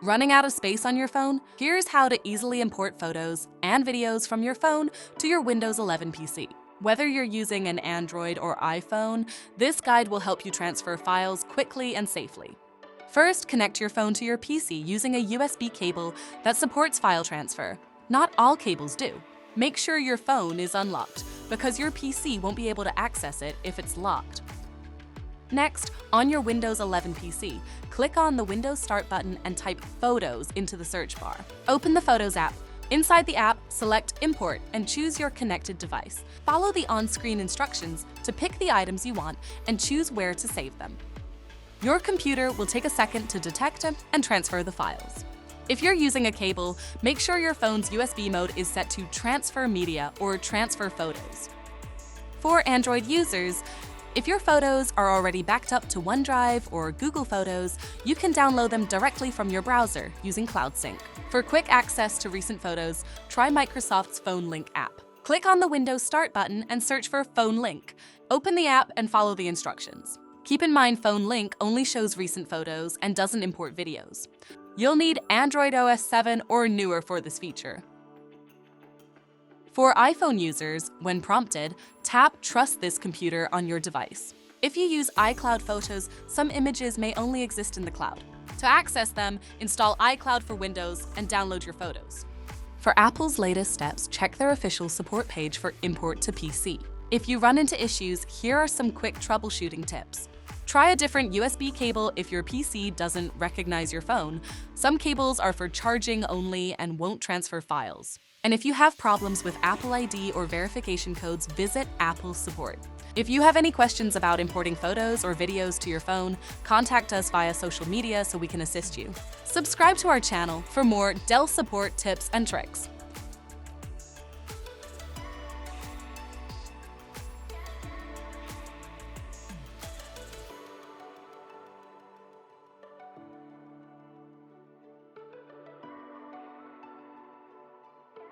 Running out of space on your phone? Here's how to easily import photos and videos from your phone to your Windows 11 PC. Whether you're using an Android or iPhone, this guide will help you transfer files quickly and safely. First, connect your phone to your PC using a USB cable that supports file transfer. Not all cables do. Make sure your phone is unlocked, because your PC won't be able to access it if it's locked. Next, on your Windows 11 PC, click on the Windows Start button and type Photos into the search bar. Open the Photos app. Inside the app, select Import and choose your connected device. Follow the on-screen instructions to pick the items you want and choose where to save them. Your computer will take a second to detect and transfer the files. If you're using a cable, make sure your phone's USB mode is set to Transfer Media or Transfer Photos. For Android users, if your photos are already backed up to OneDrive or Google Photos, you can download them directly from your browser using Cloud Sync. For quick access to recent photos, try Microsoft's Phone Link app. Click on the Windows Start button and search for Phone Link. Open the app and follow the instructions. Keep in mind Phone Link only shows recent photos and doesn't import videos. You'll need Android OS 7 or newer for this feature. For iPhone users, when prompted, tap Trust this computer on your device. If you use iCloud Photos, some images may only exist in the cloud. To access them, install iCloud-for-Windows and download your photos. For Apple's latest steps, check their official support page for import to PC. If you run into issues, here are some quick troubleshooting tips. Try a different USB cable if your PC doesn't recognize your phone. Some cables are for charging only and won't transfer files. And if you have problems with Apple ID or verification codes, visit Apple Support. If you have any questions about importing photos or videos to your phone, contact us via social media so we can assist you. Subscribe to our channel for more Dell support tips and tricks.